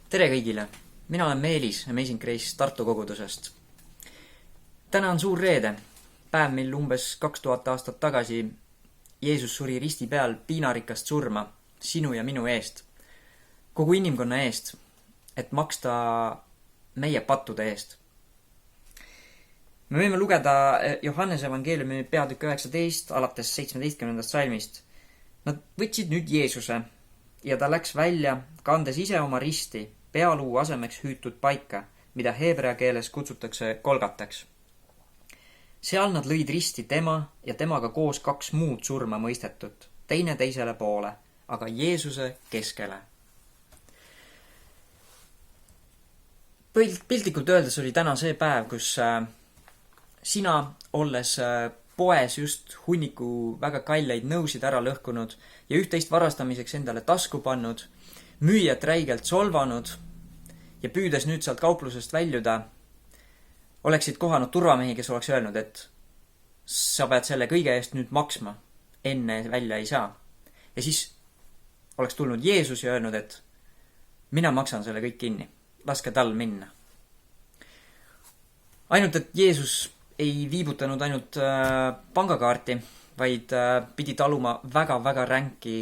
Tere kõigile! Mina olen Meelis Amazing Grace Tartu kogudusest. Täna on suur reede, päev, mil umbes 2000 aastat tagasi Jeesus suri risti peal piinarikast surma sinu ja minu eest, kogu inimkonna eest, et maksta meie pattude eest. Me võime lugeda Johannese evangeeliumi peatükk 19 alates 17. salmist. Nad võtsid nüüd Jeesuse ja ta läks välja, kandes ise oma risti, pealuu asemeks hüütud paika, mida heebrea keeles kutsutakse Golgataks. Seal nad lõid risti tema ja temaga koos 2 muud surma mõistetut, teine teisele poole, aga Jeesuse keskele. Piltlikult öeldes oli täna see päev, kus sina, olles poes just hunniku väga kalleid nõusid ära lõhkunud ja üht-teist varastamiseks endale tasku pannud, müüjat räigelt solvanud ja püüdes nüüd sealt kauplusest väljuda, oleksid kohanud turvamehi, kes oleks öelnud, et sa pead selle kõige eest nüüd maksma, enne välja ei saa. Ja siis oleks tulnud Jeesus ja öelnud, et mina maksan selle kõik kinni, laske tal minna. Ainult, et Jeesus ei viibutanud ainult pangakaarti, vaid pidi taluma väga-väga ränki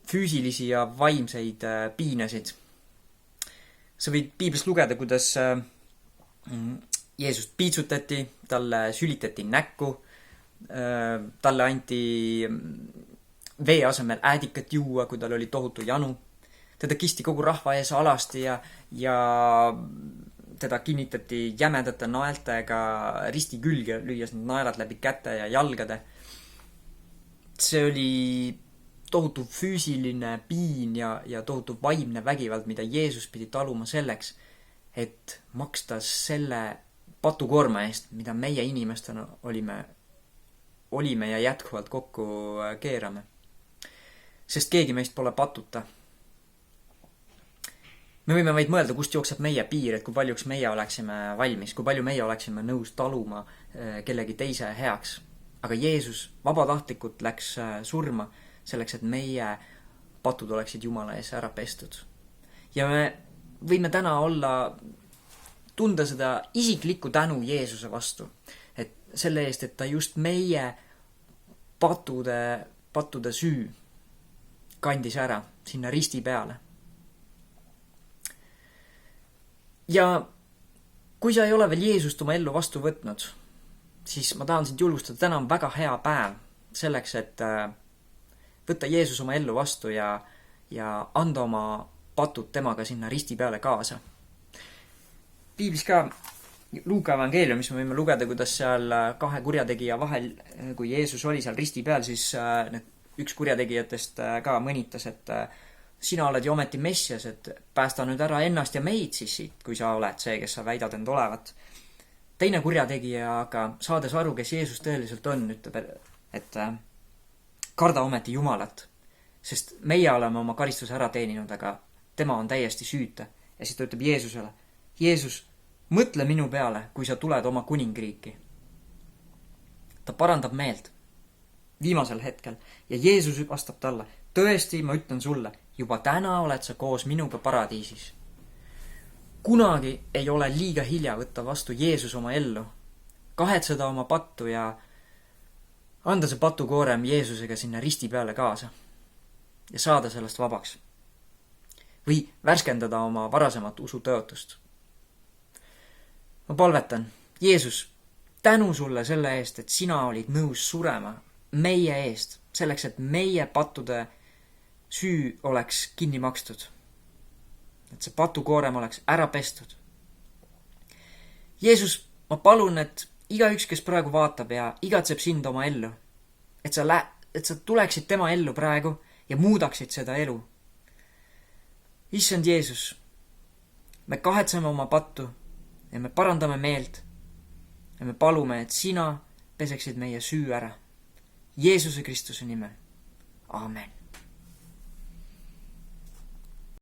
füüsilisi ja vaimseid piinasid. Sa võid piiblist lugeda, kuidas Jeesust piitsutati, talle sülitati näkku, talle anti vee asemel äädikat juua, kui tal oli tohutu janu. Teda kisti kogu rahva ees alasti ja teda kinnitati jämedate naeltega risti külge, lüües need naelad läbi käte ja jalgade. See oli tohutu füüsiline piin ja tohutu vaimne vägivald, mida Jeesus pidi taluma selleks, et maksta selle patukoorma eest, mida meie inimestena olime ja jätkuvalt kokku keerame. Sest keegi meist pole patuta. Me võime vaid mõelda, kust jookseb meie piir, et kui paljuks meie oleksime valmis, kui palju meie oleksime nõus taluma kellegi teise heaks. Aga Jeesus vabatahtlikult läks surma selleks, et meie patud oleksid Jumala ees ära pestud. Ja me võime täna tunda seda isiklikku tänu Jeesuse vastu. Et selle eest, et ta just meie pattude süü kandis ära sinna risti peale. Ja kui sa ei ole veel Jeesust oma ellu vastu võtnud, siis ma tahan sind julgustada, täna on väga hea päev selleks, et võtta Jeesus oma ellu vastu ja anda oma patud temaga sinna risti peale kaasa. Piiblis ka Luuka evangeeliumis me võime lugeda, kuidas seal 2 kurjategija vahel, kui Jeesus oli seal risti peal, siis üks kurjategijatest ka mõnitas, et sina oled ju ometi Messias, et päästa nüüd ära ennast ja meid siis siit, kui sa oled see, kes sa väidad end olevat. Teine kurjategija, aga saades aru, kes Jeesus tõeliselt on, ütleb, et karda ometi Jumalat, sest meie oleme oma karistuse ära teeninud, aga tema on täiesti süüta. Ja siis ta ütleb Jeesusele, Jeesus, mõtle minu peale, kui sa tuled oma kuningriiki. Ta parandab meelt viimasel hetkel ja Jeesus vastab talle, tõesti, ma ütlen sulle, juba täna oled sa koos minuga paradiisis. Kunagi ei ole liiga hilja võtta vastu Jeesus oma ellu, kahetseda oma pattu ja anda see patukoorem Jeesusega sinna risti peale kaasa ja saada sellest vabaks. Või värskendada oma varasemat usutõotust. Ma palvetan, Jeesus, tänu sulle selle eest, et sina olid nõus surema meie eest, selleks, et meie pattude süü oleks kinni makstud. Et see patukoorem oleks ära pestud. Jeesus, ma palun, et igaüks, kes praegu vaatab ja igatseb sind oma ellu, et sa tuleksid tema ellu praegu ja muudaksid seda elu. Issand Jeesus, me kahetseme oma pattu ja me parandame meelt ja me palume, et sina peseksid meie süü ära. Jeesuse Kristuse nimel. Aamen.